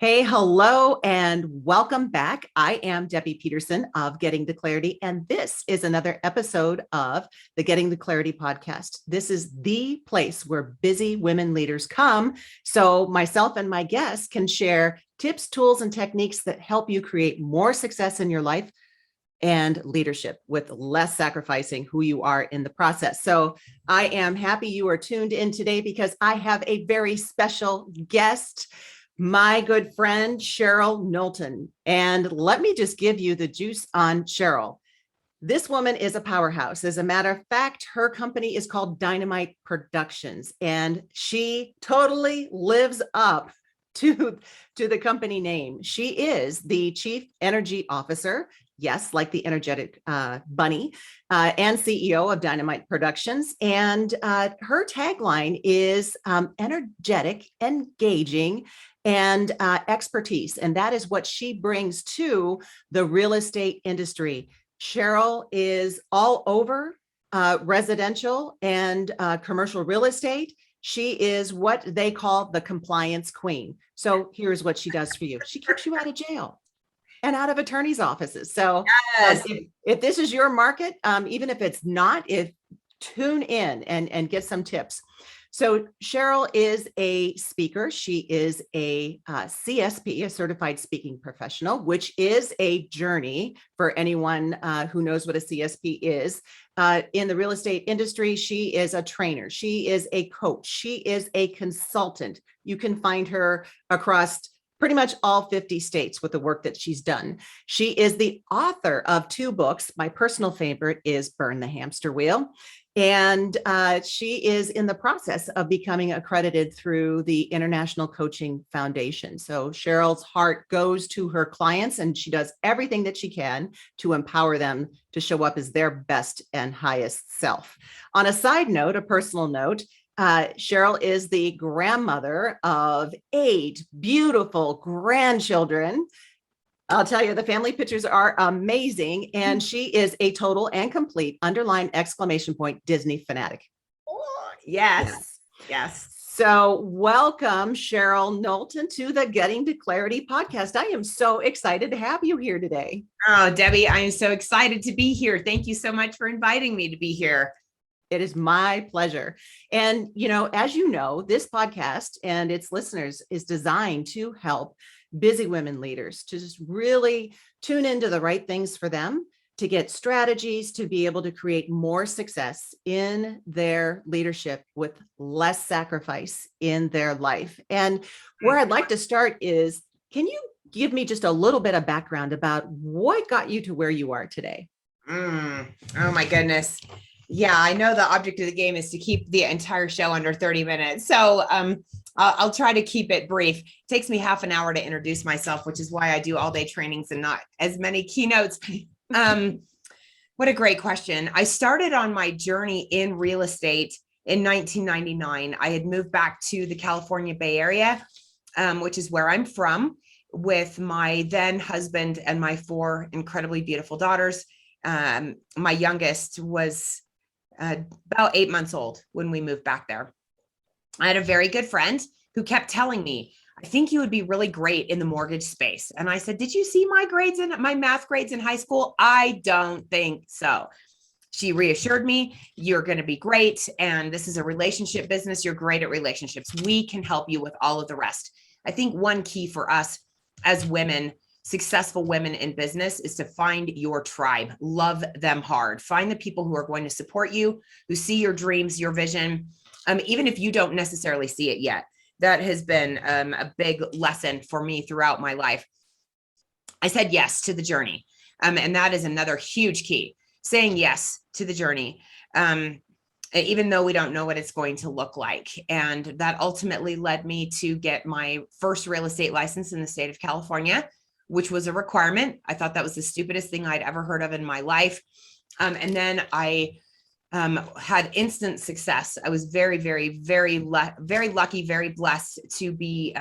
Hey, hello, and welcome back. I am Debbie Peterson of Getting to Clarity, and this is another episode of the Getting to Clarity podcast. This is the place where busy women leaders come so myself and my guests can share tips, tools, and techniques that help you create more success in your life and leadership with less sacrificing who you are in the process. So I am happy you are tuned in today because I have a very special guest, my good friend, Cheryl Knowlton. And let me just give you the juice on Cheryl. This woman is a powerhouse. As a matter of fact, her company is called Dynamite Productions, and she totally lives up to the company name. She is the Chief Energy Officer, yes, like the energetic bunny, and CEO of Dynamite Productions. And her tagline is energetic, engaging, and expertise. And that is what she brings to the real estate industry. Cheryl is all over residential and commercial real estate. She is what they call the compliance queen. So here's what she does for you. She keeps you out of jail and out of attorneys' offices. So Yes. if this is your market, even if it's not, tune in and get some tips. So Cheryl is a speaker. She is a CSP, a certified speaking professional, which is a journey for anyone who knows what a CSP is. In the real estate industry, she is a trainer. She is a coach. She is a consultant. You can find her across pretty much all 50 states with the work that she's done. She is the author of 2 books. My personal favorite is Burn the Hamster Wheel. And she is in the process of becoming accredited through the International Coaching Foundation. So Cheryl's heart goes to her clients, and she does everything that she can to empower them to show up as their best and highest self. On a side note, a personal note, Cheryl is the grandmother of 8 beautiful grandchildren. I'll tell you, the family pictures are amazing. And she is a total and complete, underline exclamation point, Disney fanatic. Oh, yes. Yes. So welcome, Cheryl Knowlton, to the Getting to Clarity podcast. I am so excited to have you here today. Oh, Debbie, I am so excited to be here. Thank you so much for inviting me to be here. It is my pleasure. And, as you know, this podcast and its listeners is designed to help busy women leaders to just really tune into the right things for them, to get strategies to be able to create more success in their leadership with less sacrifice in their life. And where I'd like to start is, can you give me just a little bit of background about what got you to where you are today? Oh my goodness. Yeah, I know the object of the game is to keep the entire show under 30 minutes. So I'll try to keep it brief. It takes me half an hour to introduce myself, which is why I do all day trainings and not as many keynotes. What a great question. I started on my journey in real estate in 1999. I had moved back to the California Bay Area, which is where I'm from, with my then husband and my 4 incredibly beautiful daughters. My youngest was about 8 months old when we moved back there. I had a very good friend who kept telling me, I think you would be really great in the mortgage space. And I said, did you see my math grades in high school? I don't think so. She reassured me, you're going to be great. And this is a relationship business. You're great at relationships. We can help you with all of the rest. I think one key for us as women, successful women in business, is to find your tribe, love them hard, find the people who are going to support you, who see your dreams, your vision, even if you don't necessarily see it yet. That has been a big lesson for me throughout my life. I said yes to the journey. And that is another huge key, saying yes to the journey, even though we don't know what it's going to look like. And that ultimately led me to get my first real estate license in the state of California, which was a requirement. I thought that was the stupidest thing I'd ever heard of in my life. And then I had instant success. I was very, very, very lucky, very blessed to be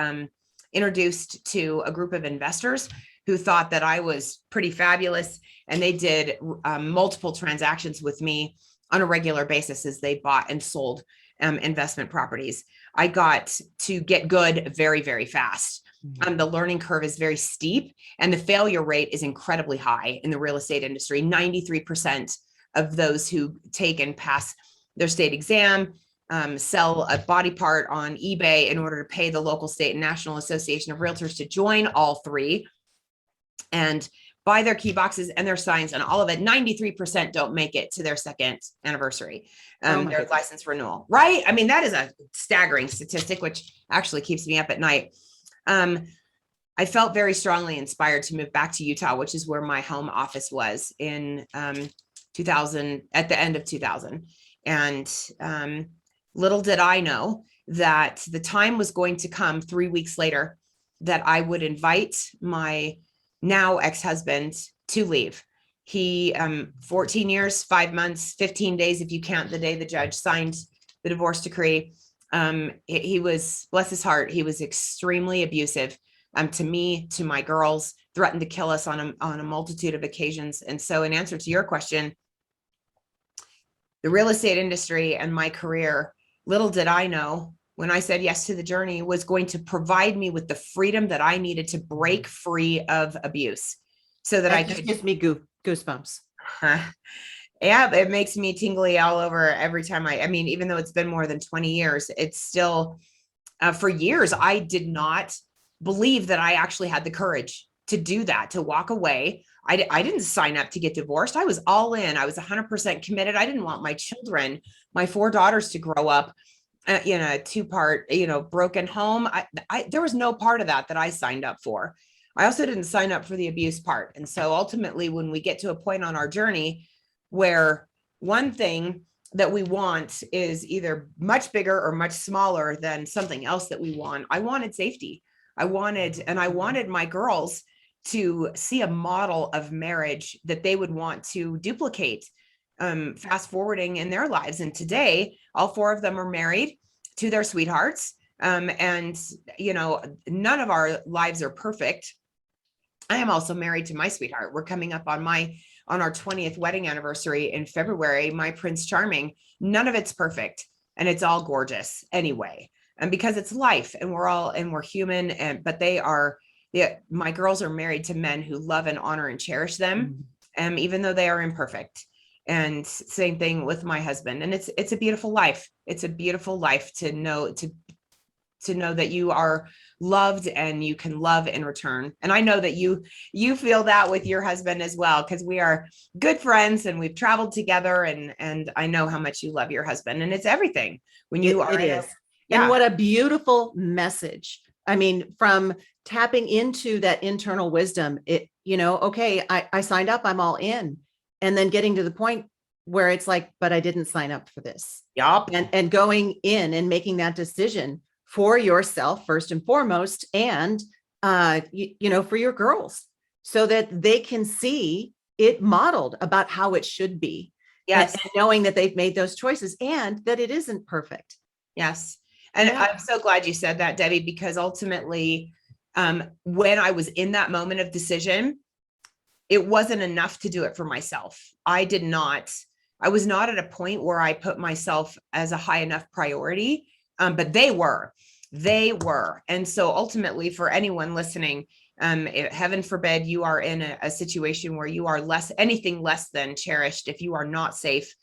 introduced to a group of investors who thought that I was pretty fabulous. And they did multiple transactions with me on a regular basis as they bought and sold investment properties. I got to get good very, very fast. The learning curve is very steep, and the failure rate is incredibly high in the real estate industry. 93% of those who take and pass their state exam sell a body part on eBay in order to pay the local, state, and national association of realtors to join all three and buy their key boxes and their signs and all of it. 93% don't make it to their second anniversary, their license renewal, right? I mean, that is a staggering statistic, which actually keeps me up at night. I felt very strongly inspired to move back to Utah, which is where my home office was in 2000, at the end of 2000. And little did I know that the time was going to come 3 weeks later that I would invite my now ex-husband to leave. He, 14 years, 5 months, 15 days, if you count the day the judge signed the divorce decree. He was, bless his heart, he was extremely abusive to me, to my girls, threatened to kill us on a multitude of occasions. And so in answer to your question, the real estate industry and my career, little did I know when I said yes to the journey, was going to provide me with the freedom that I needed to break free of abuse so that I could. Gives me goosebumps. Yeah, it makes me tingly all over every time I mean, even though it's been more than 20 years, it's still, for years, I did not believe that I actually had the courage to do that, to walk away. I didn't sign up to get divorced. I was all in. I was 100% committed. I didn't want my children, my 4 daughters, to grow up in a 2-part, broken home. There was no part of that I signed up for. I also didn't sign up for the abuse part. And so ultimately, when we get to a point on our journey where one thing that we want is either much bigger or much smaller than something else that we want, I wanted safety. I wanted my girls to see a model of marriage that they would want to duplicate, fast forwarding in their lives. And today, all 4 of them are married to their sweethearts. And, none of our lives are perfect. I am also married to my sweetheart. We're coming up on our 20th wedding anniversary in February, my Prince Charming. None of it's perfect, and it's all gorgeous anyway. And because it's life, and we're human, but my girls are married to men who love and honor and cherish them, even though they are imperfect. And same thing with my husband. And it's a beautiful life. It's a beautiful life to know that you are loved and you can love in return. And I know that you feel that with your husband as well, because we are good friends and we've traveled together, and I know how much you love your husband, and it's everything when you are. It is. Yeah. And what a beautiful message. I mean, from tapping into that internal wisdom, okay, I signed up, I'm all in. And then getting to the point where it's like, but I didn't sign up for this. Yup. And going in and making that decision for yourself, first and foremost, and, for your girls, so that they can see it modeled about how it should be. Yes. And knowing that they've made those choices and that it isn't perfect. Yes. And I'm so glad you said that, Debbie, because ultimately, when I was in that moment of decision, it wasn't enough to do it for myself. I was not at a point where I put myself as a high enough priority, but they were. And so ultimately, for anyone listening, heaven forbid you are in a situation where you are anything less than cherished, if you are not safe,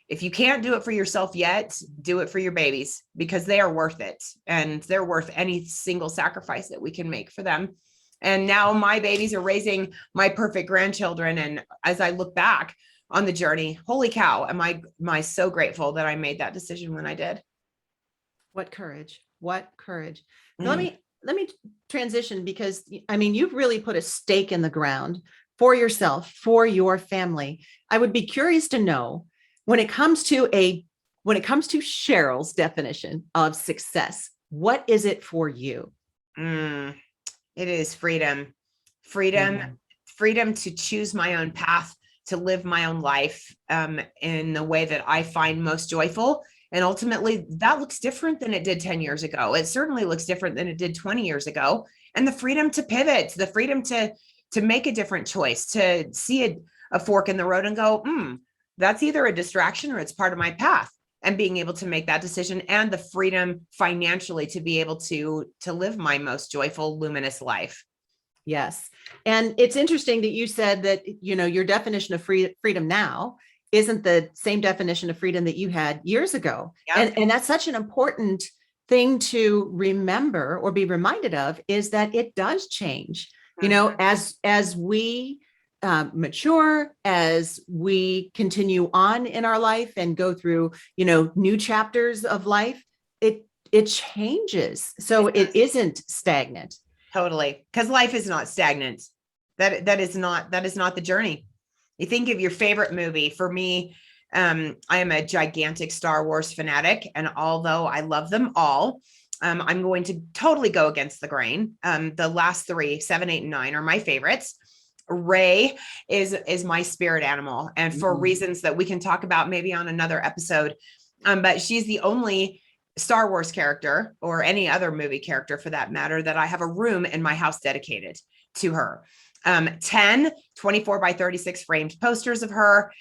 if you can't do it for yourself yet, do it for your babies, because they are worth it, and they're worth any single sacrifice that we can make for them. And now my babies are raising my perfect grandchildren. And as I look back on the journey, holy cow, am I so grateful that I made that decision when I did. What courage. Let me transition, because you've really put a stake in the ground for yourself, for your family. I would be curious to know, when it comes to Cheryl's definition of success, what is it for you? It is freedom to choose my own path, to live my own life in the way that I find most joyful. And ultimately, that looks different than it did 10 years ago. It certainly looks different than it did 20 years ago. And the freedom to pivot, the freedom to make a different choice, to see a fork in the road and go, that's either a distraction or it's part of my path. and being able to make that decision, and the freedom financially to be able to live my most joyful, luminous life. Yes. And it's interesting that you said that, your definition of freedom now isn't the same definition of freedom that you had years ago. Yeah. And that's such an important thing to remember or be reminded of, is that it does change, as we mature, as we continue on in our life and go through, new chapters of life, it changes. So it isn't stagnant. Totally. Because life is not stagnant. That is not the journey. You think of your favorite movie. For me, I am a gigantic Star Wars fanatic. And although I love them all, I'm going to totally go against the grain. The last three, 7, 8, and 9 are my favorites. Rey is my spirit animal. And for reasons that we can talk about maybe on another episode. But she's the only Star Wars character, or any other movie character for that matter, that I have a room in my house dedicated to her. 10 24 by 36 framed posters of her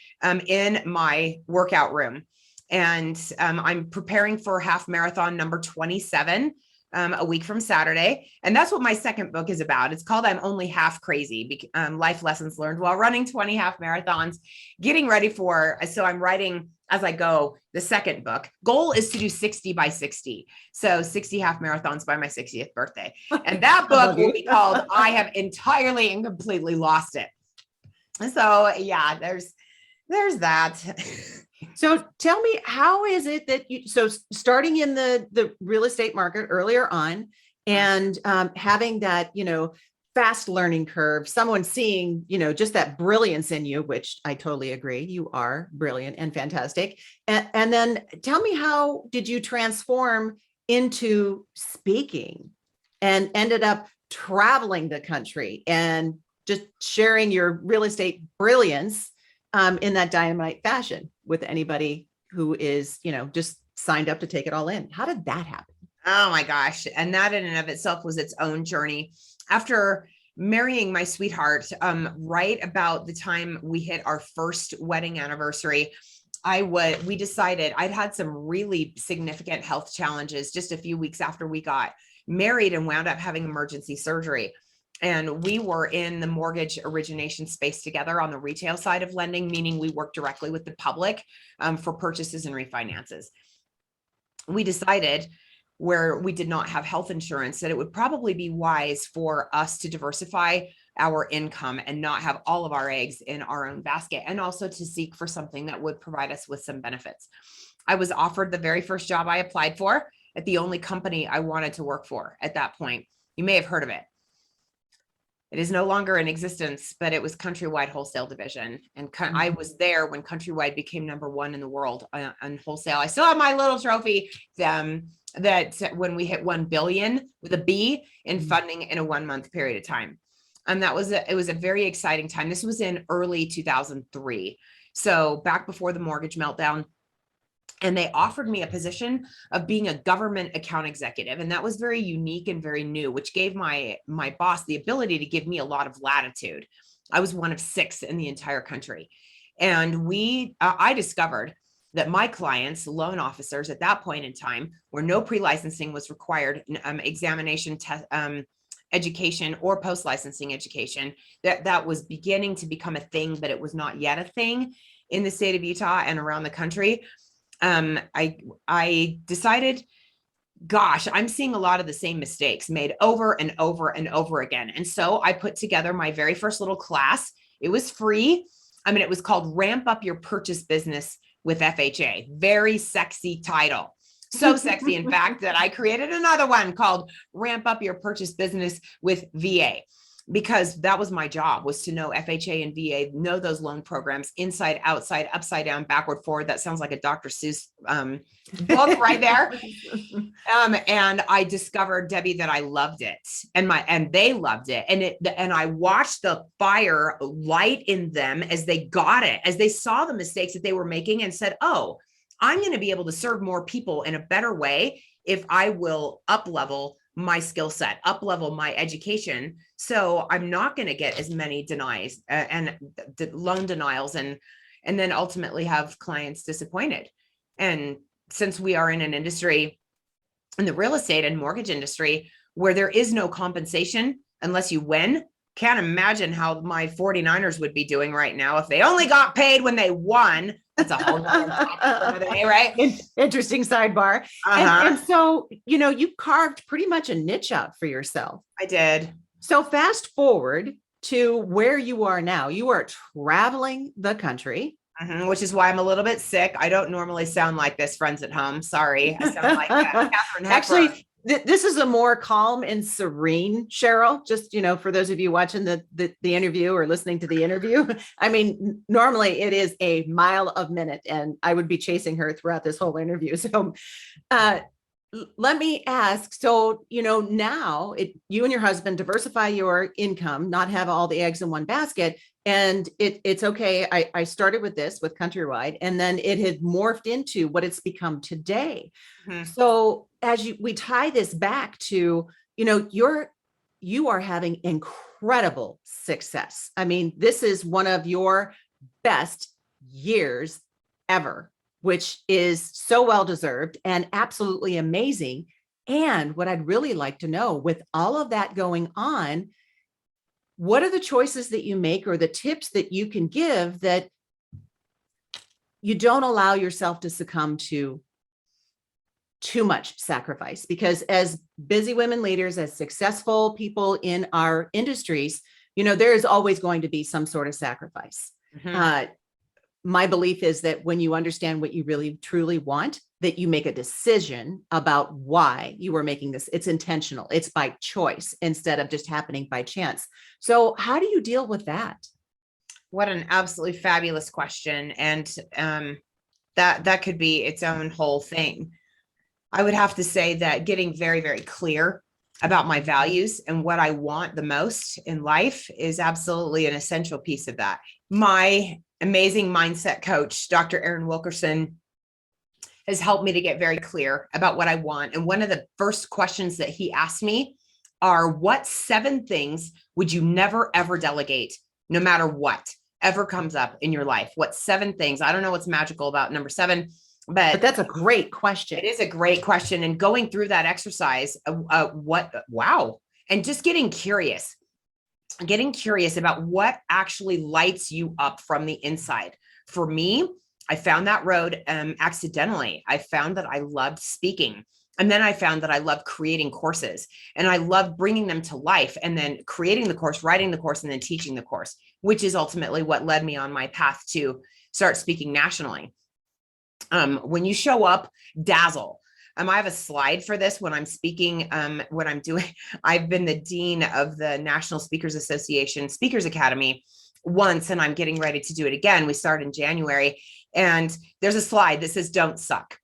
in my workout room. And I'm preparing for half marathon number 27 a week from Saturday. And that's what my second book is about. It's called I'm Only Half Crazy, Life Lessons Learned While Running 20 Half Marathons, getting ready for, so I'm writing as I go, the second book. Goal is to do 60 by 60. So 60 half marathons by my 60th birthday. And that book will be called I Have Entirely and Completely Lost It. So yeah, there's that. So tell me, how is it that so starting in the real estate market earlier on, and having that, fast learning curve, someone seeing, just that brilliance in you, which I totally agree. You are brilliant and fantastic. And then tell me, how did you transform into speaking and ended up traveling the country and just sharing your real estate brilliance in that Dynamite fashion with anybody who is, just signed up to take it all in? How did that happen? Oh my gosh. And that in and of itself was its own journey. After marrying my sweetheart, right about the time we hit our first wedding anniversary, we decided I'd had some really significant health challenges just a few weeks after we got married and wound up having emergency surgery. And we were in the mortgage origination space together on the retail side of lending, meaning we work directly with the public for purchases and refinances. We decided, where we did not have health insurance, that it would probably be wise for us to diversify our income and not have all of our eggs in our own basket, and also to seek for something that would provide us with some benefits. I was offered the very first job I applied for at the only company I wanted to work for at that point. You may have heard of it. It is no longer in existence, but it was Countrywide Wholesale Division. And I was there when Countrywide became #1 in the world on wholesale. I still have my little trophy that when we hit 1 billion with a B in funding in a 1-month period of time. And it was a very exciting time. This was in early 2003. So back before the mortgage meltdown. And they offered me a position of being a government account executive. And that was very unique and very new, which gave my boss the ability to give me a lot of latitude. I was one of 6 in the entire country. And I discovered that my clients, loan officers at that point in time, where no pre-licensing was required, examination, education, or post-licensing education, that was beginning to become a thing, but it was not yet a thing in the state of Utah and around the country. I decided, gosh, I'm seeing a lot of the same mistakes made over and over and over again. And so I put together my very first little class. It was free. It was called Ramp Up Your Purchase Business with FHA. Very sexy title. So sexy, in fact, that I created another one called Ramp Up Your Purchase Business with VA. Because that was my job, was to know FHA and VA, know those loan programs inside, outside, upside down, backward, forward. That sounds like a Dr. Seuss book right there. And I discovered, Debbie, that I loved it, and they loved it. And I watched the fire light in them as they got it, as they saw the mistakes that they were making, and said, oh, I'm going to be able to serve more people in a better way if I will up-level my skill set, up-level my education. So I'm not going to get as many denies and loan denials and then ultimately have clients disappointed. And since we are in an industry, in the real estate and mortgage industry, where there is no compensation unless you win. Can't imagine how my 49ers would be doing right now if they only got paid when they won. That's a whole nother topic for another day, right? Interesting sidebar. And so, you carved pretty much a niche out for yourself. I did. So fast forward to where you are now. You are traveling the country. Which is why I'm a little bit sick. I don't normally sound like this, friends at home. Sorry. I sound like Catherine Hepburn. Actually, this is a more calm and serene Cheryl, just, for those of you watching the interview or listening to the interview. I mean, normally it is a mile a minute and I would be chasing her throughout this whole interview. So let me ask, so, now you and your husband diversify your income, not have all the eggs in one basket. And it's okay. I started with this with Countrywide, and then it had morphed into what it's become today. So as we tie this back to, you are having incredible success. I mean, this is one of your best years ever, which is so well-deserved and absolutely amazing. And what I'd really like to know, with all of that going on, what are the choices that you make or the tips that you can give that you don't allow yourself to succumb to too much sacrifice? Because as busy women leaders, as successful people in our industries, there is always going to be some sort of sacrifice. My belief is that when you understand what you really truly want, that you make a decision about why you are making this. It's intentional. It's by choice instead of just happening by chance. So how do you deal with that? What an absolutely fabulous question. And that could be its own whole thing. I would have to say that getting very, very clear about my values and what I want the most in life is absolutely an essential piece of that. My amazing mindset coach, Dr. Aaron Wilkerson, has helped me to get very clear about what I want. And one of the first questions that he asked me are, what 7 things would you never, ever delegate, no matter what ever comes up in your life? What 7 things? I don't know what's magical about number 7, but that's a great question. It is a great question. And going through that exercise, wow. And just getting curious about what actually lights you up from the inside. For me, I found that road accidentally. I found that I loved speaking. And then I found that I loved creating courses, and I loved bringing them to life, and then creating the course, writing the course, and then teaching the course, which is ultimately what led me on my path to start speaking nationally. When you show up, dazzle. I have a slide for this when I'm speaking, what I'm doing. I've been the dean of the National Speakers Association Speakers Academy once, and I'm getting ready to do it again. We start in January, and there's a slide that says, don't suck.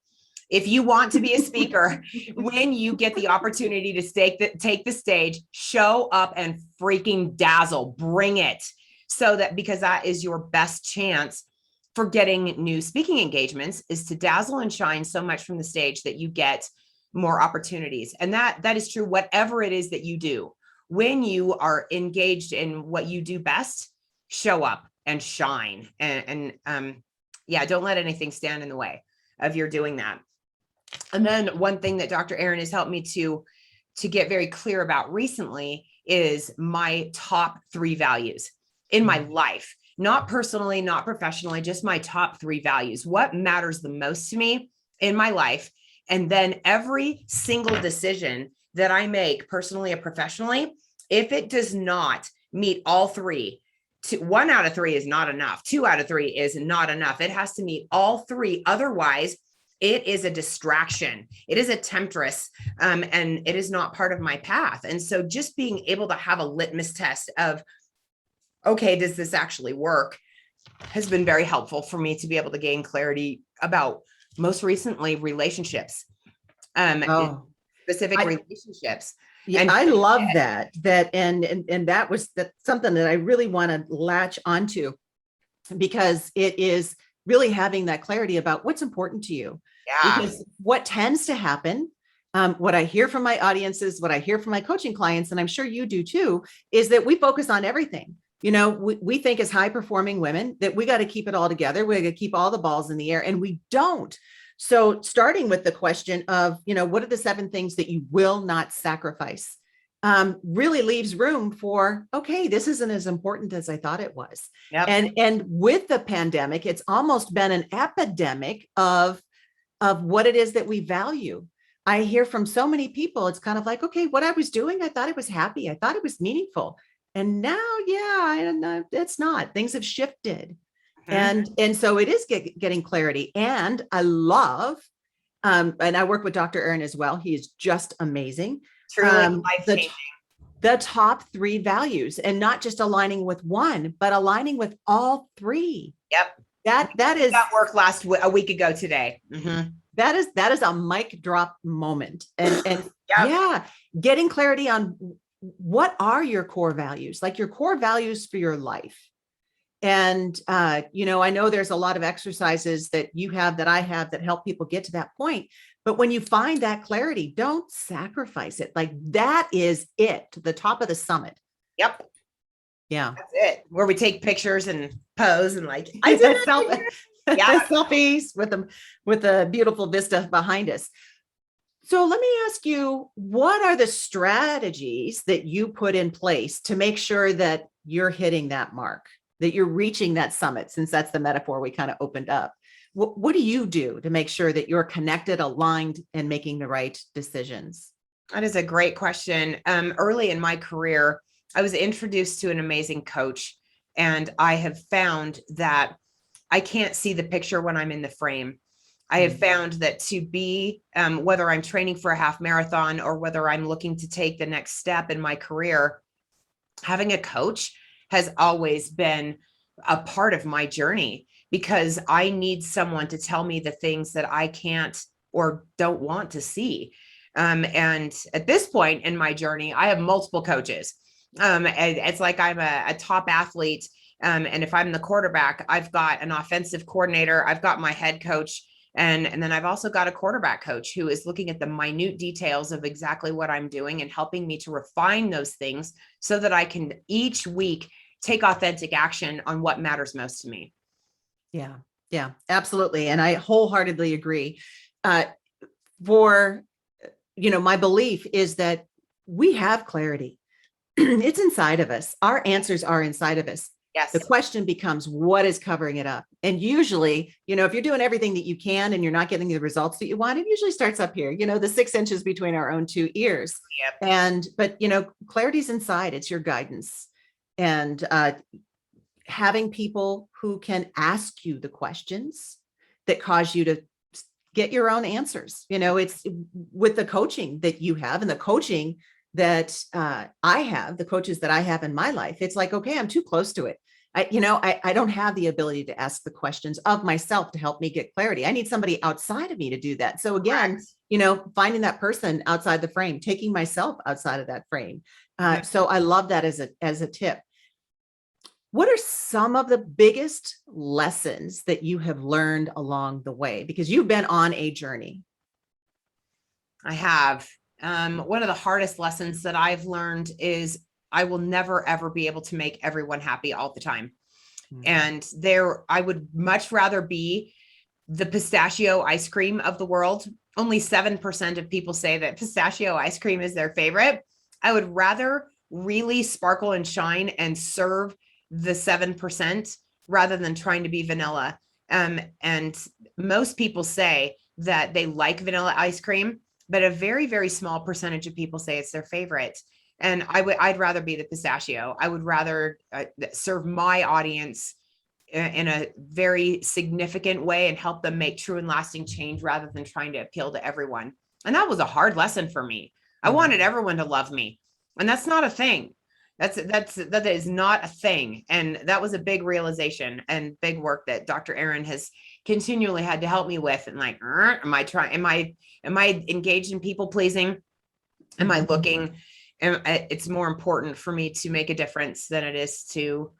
If you want to be a speaker, when you get the opportunity to take the stage, show up and freaking dazzle, bring it, because that is your best chance for getting new speaking engagements, is to dazzle and shine so much from the stage that you get more opportunities. And that is true, whatever it is that you do. When you are engaged in what you do best, show up and shine. And don't let anything stand in the way of your doing that. And then one thing that Dr. Aaron has helped me to get very clear about recently is my top 3 values in my life. Not personally, not professionally, just my top 3 values. What matters the most to me in my life? And then every single decision that I make personally or professionally, if it does not meet all 3, 1 out of 3 is not enough. 2 out of 3 is not enough. It has to meet all 3. Otherwise, it is a distraction. It is a temptress, and it is not part of my path. And so just being able to have a litmus test of, okay, does this actually work, has been very helpful for me to be able to gain clarity about, most recently, relationships, specific relationships. Yeah, and I love that, and that's something that I really want to latch onto, because it is really having that clarity about what's important to you. Yeah. Because what tends to happen, what I hear from my audiences, what I hear from my coaching clients, and I'm sure you do too, is that we focus on everything. We think as high performing women that we got to keep it all together. We got to keep all the balls in the air, and we don't. So starting with the question of, what are the 7 things that you will not sacrifice? Really leaves room for, okay, this isn't as important as I thought it was. Yep. And with the pandemic, it's almost been an epidemic of what it is that we value. I hear from so many people, it's kind of like, okay, what I was doing, I thought it was happy. I thought it was meaningful. And now, it's not. Things have shifted. And so it is getting clarity. And I love, and I work with Dr. Aaron as well. He is just amazing. Truly life-changing. The top 3 values, and not just aligning with one, but aligning with all 3. Yep. That worked a week ago today. That is a mic drop moment. And Yep. Yeah, getting clarity on what are your core values, like your core values for your life. And, I know there's a lot of exercises that you have, that I have, that help people get to that point. But when you find that clarity, don't sacrifice it. Like that is it, to the top of the summit. Yep. Yeah. That's it. Where we take pictures and pose and like, I did selfies with a beautiful vista behind us. So let me ask you, what are the strategies that you put in place to make sure that you're hitting that mark, that you're reaching that summit, since that's the metaphor we kind of opened up? What do you do to make sure that you're connected, aligned, and making the right decisions? That is a great question. Early in my career, I was introduced to an amazing coach, and I have found that I can't see the picture when I'm in the frame. I have found that to be, whether I'm training for a half marathon or whether I'm looking to take the next step in my career, having a coach has always been a part of my journey, because I need someone to tell me the things that I can't or don't want to see. And at this point in my journey, I have multiple coaches. It's like I'm a top athlete. And if I'm the quarterback, I've got an offensive coordinator, I've got my head coach, and then I've also got a quarterback coach who is looking at the minute details of exactly what I'm doing and helping me to refine those things so that I can each week take authentic action on what matters most to me. Yeah, absolutely. And I wholeheartedly agree. My belief is that we have clarity. It's inside of us. Our answers are inside of us. Yes. The question becomes, what is covering it up? And usually, if you're doing everything that you can and you're not getting the results that you want, it usually starts up here, the 6 inches between our own 2 ears. Yep. But clarity's inside. It's your guidance. And having people who can ask you the questions that cause you to get your own answers. It's with the coaching that you have and the coaching that I have, the coaches that I have in my life. It's like, okay, I'm too close to it. I don't have the ability to ask the questions of myself to help me get clarity. I need somebody outside of me to do that. So again, finding that person outside the frame, taking myself outside of that frame. So I love that as a tip. What are some of the biggest lessons that you have learned along the way? Because you've been on a journey. I have. One of the hardest lessons that I've learned is I will never, ever be able to make everyone happy all the time. And I would much rather be the pistachio ice cream of the world. Only 7% of people say that pistachio ice cream is their favorite. I would rather really sparkle and shine and serve the 7% rather than trying to be vanilla. And most people say that they like vanilla ice cream, but a very, very small percentage of people say it's their favorite. And I'd rather be the pistachio. I would rather serve my audience in a very significant way and help them make true and lasting change rather than trying to appeal to everyone. And that was a hard lesson for me. I wanted everyone to love me, and that's not a thing. That is not a thing. And that was a big realization and big work that Dr. Aaron has continually had to help me with. And like, am I engaged in people pleasing? Am I looking? It's more important for me to make a difference than it is to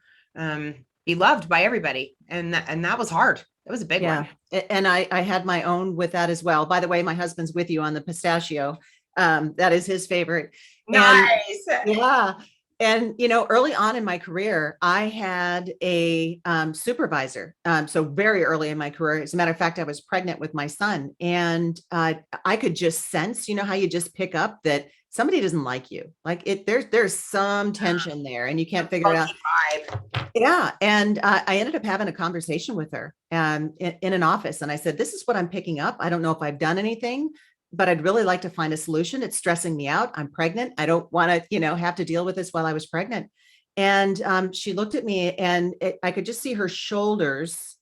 be loved by everybody. And that was hard. That was a big one. And I had my own with that as well. By the way, my husband's with you on the pistachio. That is his favorite. Nice. And, And, early on in my career, I had a supervisor. So very early in my career, as a matter of fact, I was pregnant with my son, and I could just sense, how you just pick up that somebody doesn't like you. Like there's some tension there, and you can't figure it out. Vibe. Yeah. And I ended up having a conversation with her in an office. And I said, this is what I'm picking up. I don't know if I've done anything, but I'd really like to find a solution. It's stressing me out. I'm pregnant. I don't want to, have to deal with this while I was pregnant. And she looked at me, and I could just see her shoulders,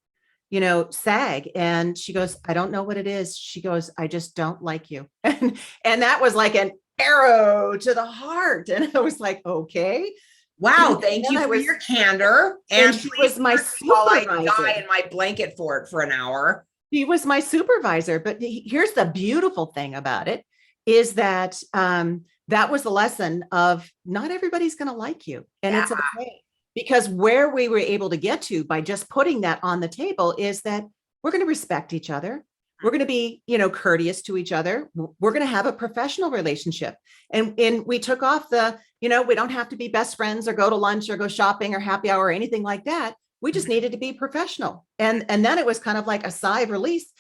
sag. And she goes, I don't know what it is. She goes, I just don't like you. And that was like an arrow to the heart. And I was like, okay. Wow, thank you for your candor. And she was my supervisor. I die in my blanket for an hour. She was my supervisor. But here's the beautiful thing about it is that that was the lesson of not everybody's going to like you. And it's okay. Because where we were able to get to by just putting that on the table is that we're going to respect each other. We're going to be, courteous to each other. We're going to have a professional relationship. And we took off the, we don't have to be best friends or go to lunch or go shopping or happy hour or anything like that. We just needed to be professional. And then it was kind of like a sigh of release.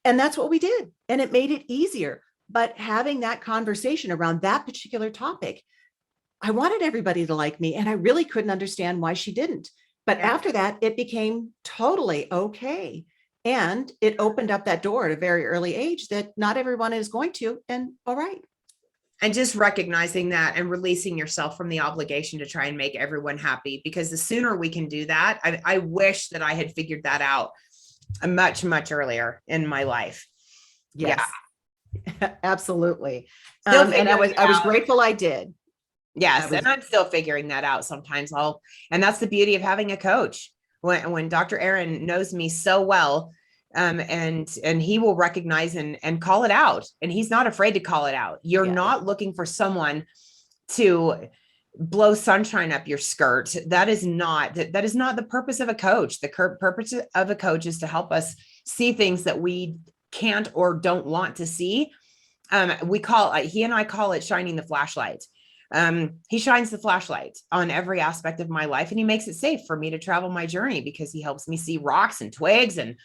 And that's what we did. And it made it easier. But having that conversation around that particular topic, I wanted everybody to like me. And I really couldn't understand why she didn't. But after that, it became totally okay. And it opened up that door at a very early age that not everyone is going to. And all right. And just recognizing that and releasing yourself from the obligation to try and make everyone happy, because the sooner we can do that, I wish that I had figured that out much, much earlier in my life. Yes, yeah. Absolutely. And I was grateful I did. Yes. And I'm still figuring that out sometimes. And that's the beauty of having a coach. When Dr. Aaron knows me so well, and he will recognize and call it out, and he's not afraid to call it out. You're not looking for someone to blow sunshine up your skirt. That is not the purpose of a coach. The purpose of a coach is to help us see things that we can't or don't want to see. He and I call it shining the flashlight. He shines the flashlight on every aspect of my life, and he makes it safe for me to travel my journey, because he helps me see rocks and twigs and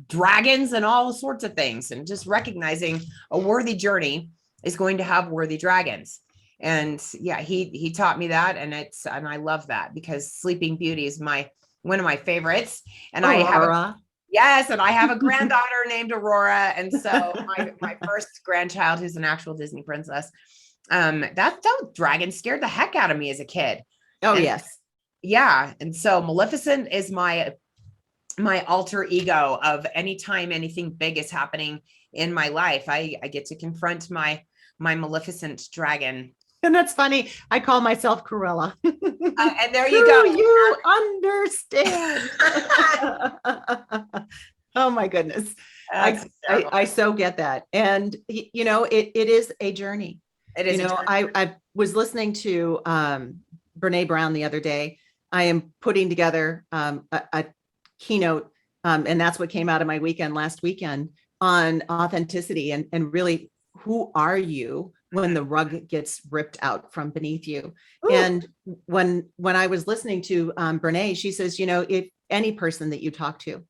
dragons and all sorts of things. And just recognizing a worthy journey is going to have worthy dragons. And yeah, he taught me that. And I love that, because Sleeping Beauty is one of my favorites. And Aurora. And I have a granddaughter named Aurora. And so my first grandchild, who's an actual Disney princess, that dragon scared the heck out of me as a kid. Yes. Yeah. And so Maleficent is my alter ego of anytime anything big is happening in my life. I get to confront my Maleficent dragon. And that's funny. I call myself Cruella. And there you go. You understand. Oh my goodness. I so get that. And it is a journey. It is. I was listening to Brene Brown the other day. I am putting together a keynote, and that's what came out of my weekend last weekend on authenticity and really, who are you when the rug gets ripped out from beneath you? Ooh. And when I was listening to Brene, she says, if any person that you talk to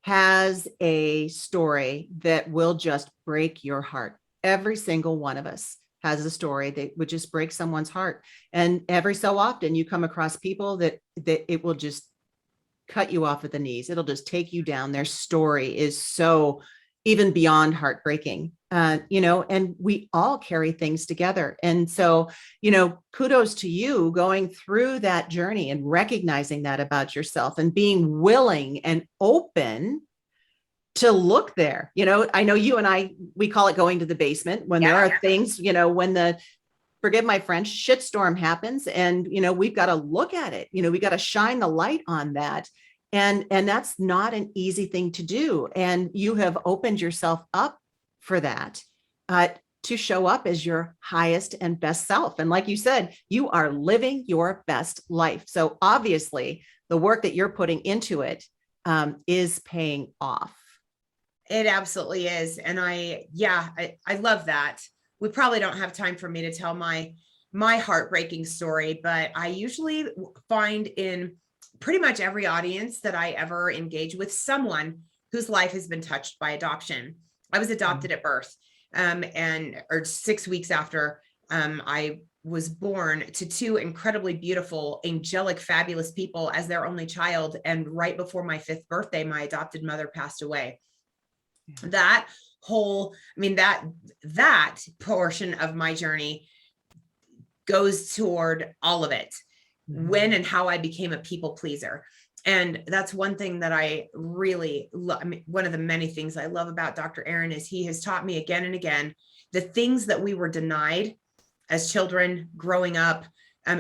has a story that will just break your heart, every single one of us has a story that would just break someone's heart. And every so often you come across people that it will just cut you off at the knees. It'll just take you down. Their story is so even beyond heartbreaking, and we all carry things together. And so, kudos to you going through that journey and recognizing that about yourself and being willing and open to look there. I know you and we call it going to the basement when there are things, when the, forgive my French, shitstorm happens, and, we've got to look at it, we got to shine the light on that. And that's not an easy thing to do. And you have opened yourself up for that, to show up as your highest and best self. And like you said, you are living your best life. So obviously the work that you're putting into it is paying off. It absolutely is. And I love that. We probably don't have time for me to tell my my heartbreaking story, but I usually find in pretty much every audience that I ever engage with someone whose life has been touched by adoption. I was adopted at birth, or 6 weeks after I was born to two incredibly beautiful, angelic, fabulous people as their only child. And right before my 5th birthday, my adopted mother passed away. That whole, that portion of my journey goes toward all of it, when and how I became a people pleaser. And that's one thing that I really love. One of the many things I love about Dr. Aaron is he has taught me again and again, the things that we were denied as children growing up,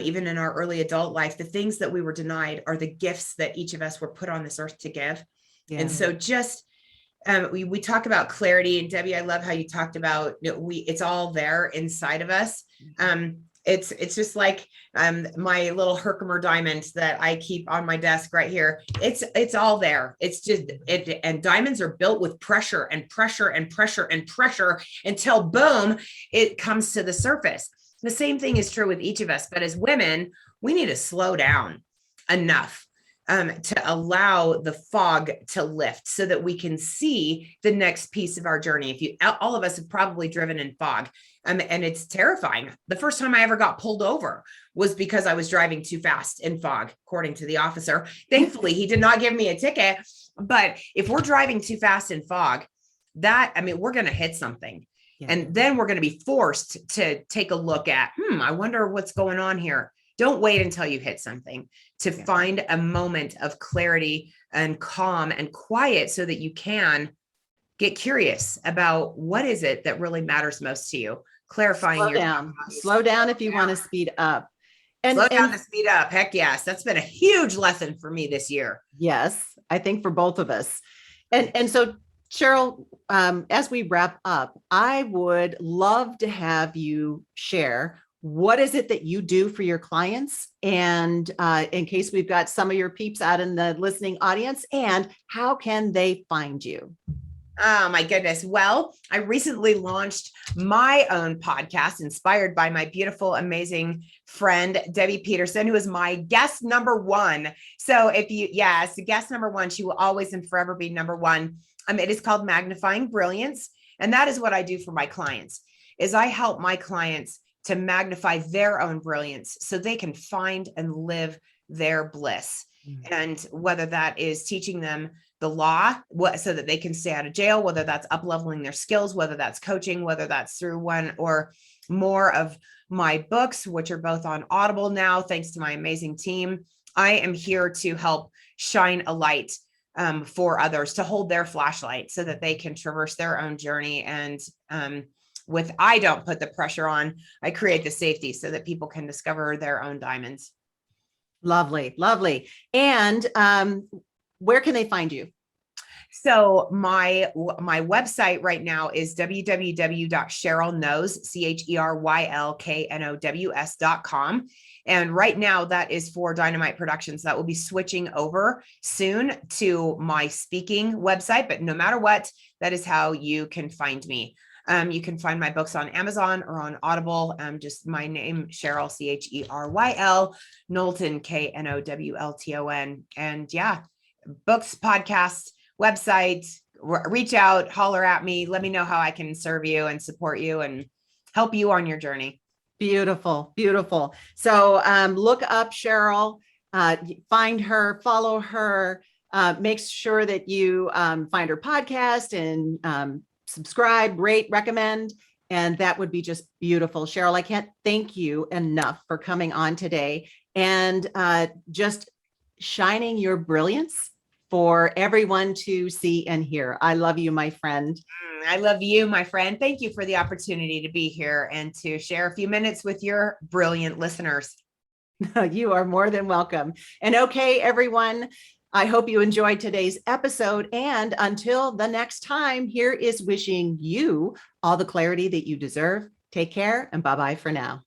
even in our early adult life, the things that we were denied are the gifts that each of us were put on this earth to give. Yeah. And so just, we talk about clarity, and Debbie, I love how you talked about, it's all there inside of us. It's just like my little Herkimer diamond that I keep on my desk right here. It's all there. It's just and diamonds are built with pressure and pressure and pressure and pressure until boom, it comes to the surface. The same thing is true with each of us, but as women, we need to slow down enough to allow the fog to lift so that we can see the next piece of our journey. All of us have probably driven in fog, and it's terrifying. The first time I ever got pulled over was because I was driving too fast in fog, according to the officer. Thankfully, he did not give me a ticket. But if we're driving too fast in fog, we're going to hit something. Yeah. And then we're going to be forced to take a look at, I wonder what's going on here. Don't wait until you hit something to find a moment of clarity and calm and quiet so that you can get curious about what is it that really matters most to you. Clarifying Slow down if you want to speed up. Slow down to speed up. Heck yes. That's been a huge lesson for me this year. Yes, I think for both of us. And so Cheryl, as we wrap up, I would love to have you share what is it that you do for your clients, and in case we've got some of your peeps out in the listening audience, and how can they find you? Oh my goodness. Well, I recently launched my own podcast inspired by my beautiful, amazing friend, Debbie Peterson, who is my guest number 1. So guest number 1, she will always and forever be number 1. It is called Magnifying Brilliance. And that is what I do for my clients, is I help my clients to magnify their own brilliance so they can find and live their bliss. Mm-hmm. And whether that is teaching them the law so that they can stay out of jail, whether that's up-leveling their skills, whether that's coaching, whether that's through one or more of my books, which are both on Audible now, thanks to my amazing team. I am here to help shine a light for others, to hold their flashlight so that they can traverse their own journey. And I don't put the pressure on, I create the safety so that people can discover their own diamonds. Lovely, lovely. And where can they find you? So my website right now is www.CherylKnows.com. And right now that is for Dynamite Productions. That will be switching over soon to my speaking website, but no matter what, that is how you can find me. You can find my books on Amazon or on Audible. Just my name, Cheryl, Cheryl Knowlton, Knowlton. And books, podcasts, website, reach out, holler at me. Let me know how I can serve you and support you and help you on your journey. Beautiful, beautiful. So look up Cheryl, find her, follow her, make sure that you find her podcast and subscribe, rate, recommend, and that would be just beautiful. Cheryl, I can't thank you enough for coming on today and just shining your brilliance for everyone to see and hear. I love you, my friend. I love you, my friend. Thank you for the opportunity to be here and to share a few minutes with your brilliant listeners. You are more than welcome. And okay, everyone, I hope you enjoyed today's episode. And until the next time, here is wishing you all the clarity that you deserve. Take care and bye-bye for now.